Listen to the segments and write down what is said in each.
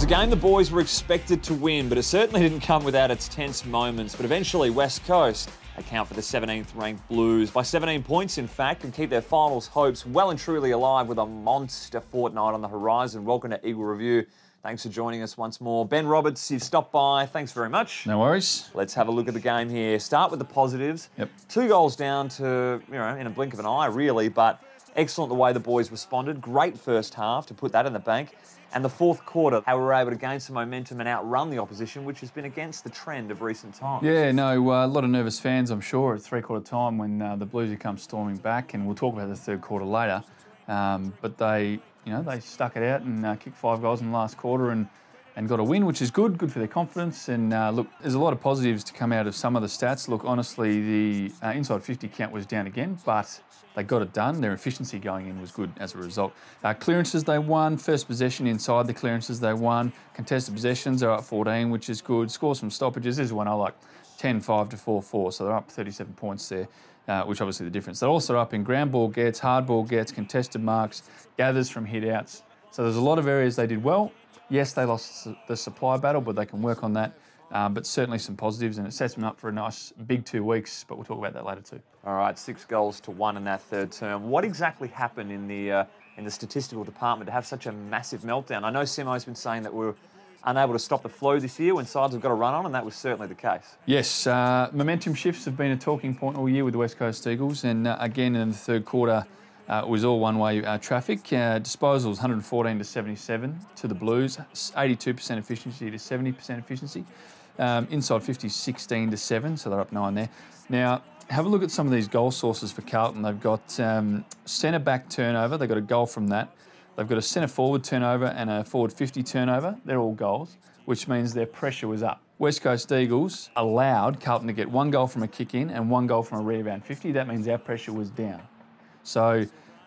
was a game the boys were expected to win, but it certainly didn't come without its tense moments. But eventually, West Coast account for the 17th-ranked Blues by 17 points, in fact, and keep their finals hopes well and truly alive with a monster fortnight on the horizon. Welcome to Eagle Review. Thanks for joining us once more. Ben Roberts, you've stopped by. Thanks very much. No worries. Let's have a look at the game here. Start with the positives. Yep. 2 goals down to, in a blink of an eye, really, but excellent the way the boys responded. Great first half to put that in the bank. And the fourth quarter, how we were able to gain some momentum and outrun the opposition, which has been against the trend of recent times. Yeah, no, a lot of nervous fans, I'm sure, at three-quarter time when the Blues come storming back, and we'll talk about the third quarter later. But they stuck it out and kicked 5 goals in the last quarter and got a win, which is good for their confidence. And look, there's a lot of positives to come out of some of the stats. Look, honestly, the inside 50 count was down again, but they got it done. Their efficiency going in was good as a result. Clearances they won. First possession inside the clearances they won. Contested possessions are up 14, which is good. Scores from stoppages. This is one I like. 10-5 to 4-4, so they're up 37 points there, which obviously the difference. They're also up in ground ball gets, hard ball gets, contested marks, gathers from hit-outs. So there's a lot of areas they did well. Yes, they lost the supply battle, but they can work on that. But certainly some positives, and it sets them up for a nice big 2 weeks, but we'll talk about that later too. All right, 6 goals to 1 in that third term. What exactly happened in the statistical department to have such a massive meltdown? I know Simo's been saying that we're unable to stop the flow this year when sides have got a run on, and that was certainly the case. Yes, momentum shifts have been a talking point all year with the West Coast Eagles, and again in the third quarter, it was all one-way traffic. Disposals 114 to 77 to the Blues, 82% efficiency to 70% efficiency. Inside 50, 16 to 7, so they're up 9 there. Now, have a look at some of these goal sources for Carlton. They've got centre-back turnover. They've got a goal from that. They've got a centre-forward turnover and a forward 50 turnover. They're all goals, which means their pressure was up. West Coast Eagles allowed Carlton to get 1 goal from a kick-in and 1 goal from a rebound 50. That means our pressure was down. So,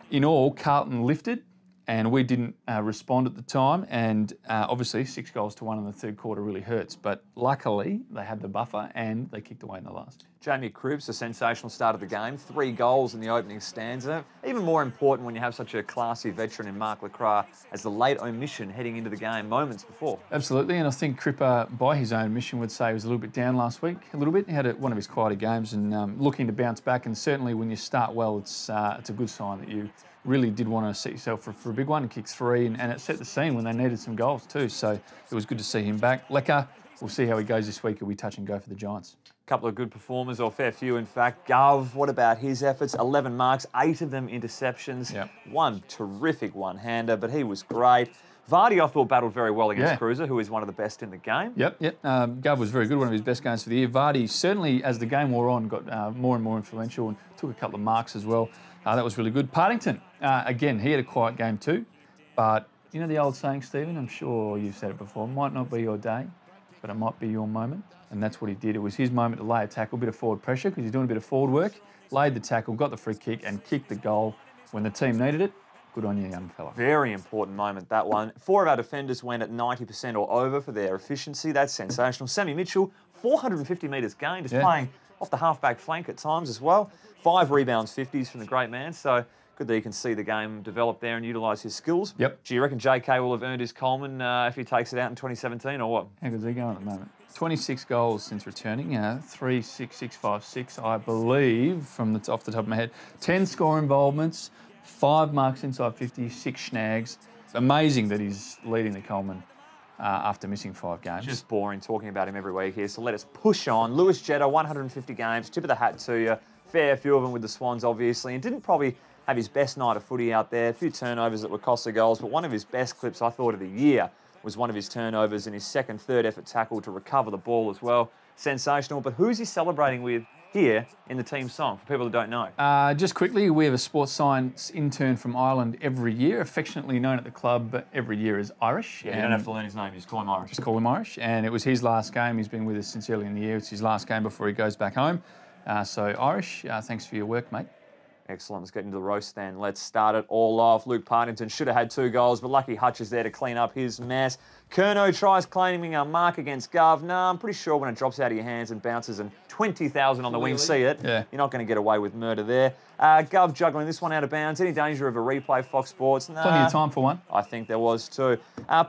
in all, Carlton lifted, and we didn't respond at the time, and obviously 6 goals to 1 in the third quarter really hurts. But luckily, they had the buffer and they kicked away in the last. Jamie Cripps, a sensational start of the game. 3 goals in the opening stanza. Even more important when you have such a classy veteran in Mark LeCras as the late omission heading into the game moments before. Absolutely, and I think Cripper, by his own admission, would say he was a little bit down last week. A little bit. He had one of his quieter games and looking to bounce back. And certainly when you start well, it's a good sign that you really did want to set yourself for a big one and kick 3, and it set the scene when they needed some goals too. So it was good to see him back. Lecker, we'll see how he goes this week. He'll be touch and go for the Giants. Couple of good performers, or fair few in fact. Gov, what about his efforts? 11 marks, 8 of them interceptions. Yep. 1 terrific one-hander, but he was great. Vardy, I thought, battled very well against Cruiser, who is one of the best in the game. Yep. Gov was very good, one of his best games for the year. Vardy certainly, as the game wore on, got more and more influential and took a couple of marks as well. That was really good. Partington, again, he had a quiet game too. But you know the old saying, Stephen, I'm sure you've said it before, might not be your day, but it might be your moment. And that's what he did. It was his moment to lay a tackle, a bit of forward pressure, because he's doing a bit of forward work, laid the tackle, got the free kick, and kicked the goal when the team needed it. Good on you, young fella. Very important moment, that one. 4 of our defenders went at 90% or over for their efficiency. That's sensational. Sammy Mitchell, 450 metres gained, just playing off the half-back flank at times as well. 5 rebounds, 50s from the great man. So good that you can see the game develop there and utilise his skills. Yep. Do you reckon JK will have earned his Coleman if he takes it out in 2017 or what? How good's he going at the moment? 26 goals since returning, 3, 6, 6, 5, 6, I believe, off the top of my head. 10 score involvements, 5 marks inside 50, 6 snags. Amazing that he's leading the Coleman after missing 5 games. Just boring talking about him every week here, so let us push on. Lewis Jetta, 150 games, tip of the hat to you. Fair few of them with the Swans, obviously, and didn't probably have his best night of footy out there. A few turnovers that were costly goals, but one of his best clips, I thought, of the year was one of his turnovers in his second, third effort tackle to recover the ball as well. Sensational. But who's he celebrating with here in the team song, for people that don't know? Just quickly, we have a sports science intern from Ireland every year, affectionately known at the club every year as Irish. Yeah, you don't have to learn his name, just call him Irish. Just call him Irish. And it was his last game. He's been with us since early in the year. It's his last game before he goes back home. So Irish, thanks for your work, mate. Excellent. Let's get into the roast then. Let's start it all off. Luke Partington should have had 2 goals, but lucky Hutch is there to clean up his mess. Kerno tries claiming a mark against Gov. No, I'm pretty sure when it drops out of your hands and bounces and 20,000 on the wing see it, you're not going to get away with murder there. Gov juggling this one out of bounds. Any danger of a replay, Fox Sports? Nah, Plenty of time for one. I think there was too.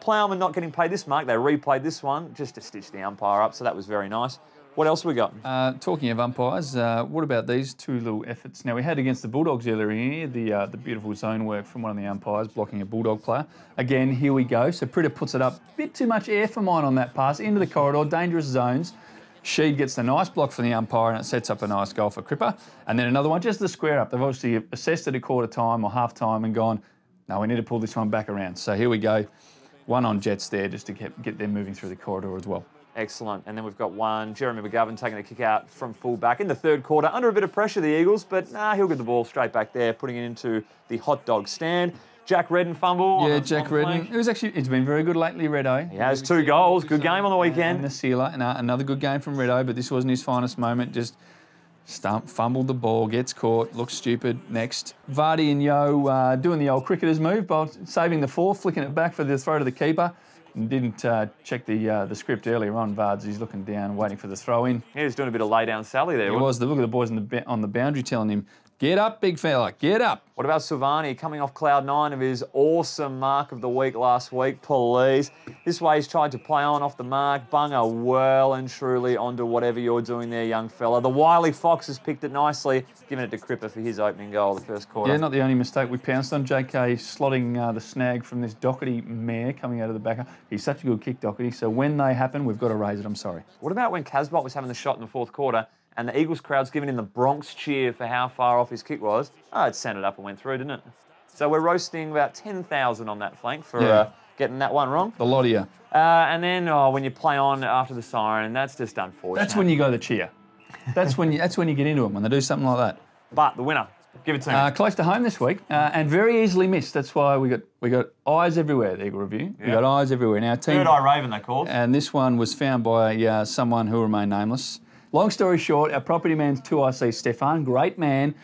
Plowman not getting paid this mark. They replayed this one just to stitch the umpire up, so that was very nice. What else have we got? Talking of umpires, what about these 2 little efforts? Now, we had against the Bulldogs earlier in here, the beautiful zone work from one of the umpires blocking a Bulldog player. Again, here we go. So Pritter puts it up. Bit too much air for mine on that pass. Into the corridor, dangerous zones. Sheed gets the nice block for the umpire and it sets up a nice goal for Cripper. And then another one, just the square up. They've obviously assessed it at quarter time or half time and gone, no, we need to pull this one back around. So here we go. One on Jets there just to get them moving through the corridor as well. Excellent. And then we've got one, Jeremy McGovern taking a kick out from full-back in the 3rd quarter. Under a bit of pressure, the Eagles, but he'll get the ball straight back there, putting it into the hot dog stand. Jack Redden fumble. Yeah, Jack Redden. It's been very good lately, Reddo. He has 2 goals. Good game on the weekend. And the sealer. Another good game from Reddo, but this wasn't his finest moment. Just fumbled the ball, gets caught, looks stupid. Next. Vardy and Yo doing the old cricketer's move by saving the 4, flicking it back for the throw to the keeper. And didn't check the script earlier on, Vards. He's looking down, waiting for the throw in. He was doing a bit of lay down Sally there. He was. Look at the boys on the boundary telling him, get up, big fella, get up. What about Silvani coming off cloud 9 of his awesome mark of the week last week? Please. This way he's tried to play on off the mark. Bunga well and truly onto whatever you're doing there, young fella. The wily Fox has picked it nicely, giving it to Cripper for his opening goal the 1st quarter. Yeah, not the only mistake we pounced on. JK slotting the snag from this Doherty mare coming out of the backer. He's such a good kick, Doherty. So when they happen, we've got to raise it. I'm sorry. What about when Casbolt was having the shot in the 4th quarter and the Eagles crowd's giving him the Bronx cheer for how far off his kick was? Oh, it sent it up and went through, didn't it? So we're roasting about 10,000 on that flank for getting that one wrong. The lot of you. And then when you play on after the siren, that's just unfortunate. That's when you go to cheer. That's when you get into them, when they do something like that. But the winner, give it to me. Close to home this week and very easily missed. That's why we got eyes everywhere, the Eagle Review. We got eyes everywhere. Now, team, Third Eye Raven, they called. And this one was found by someone who will remain nameless. Long story short, our property man's 2IC, Stefan, great man,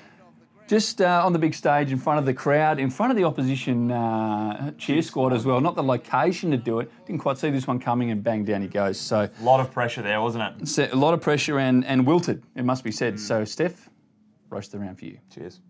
just on the big stage in front of the crowd, in front of the opposition cheer squad as well. Not the location to do it. Didn't quite see this one coming and bang, down he goes. So a lot of pressure there, wasn't it? A lot of pressure and wilted, it must be said. So, Steph, roast the round for you. Cheers.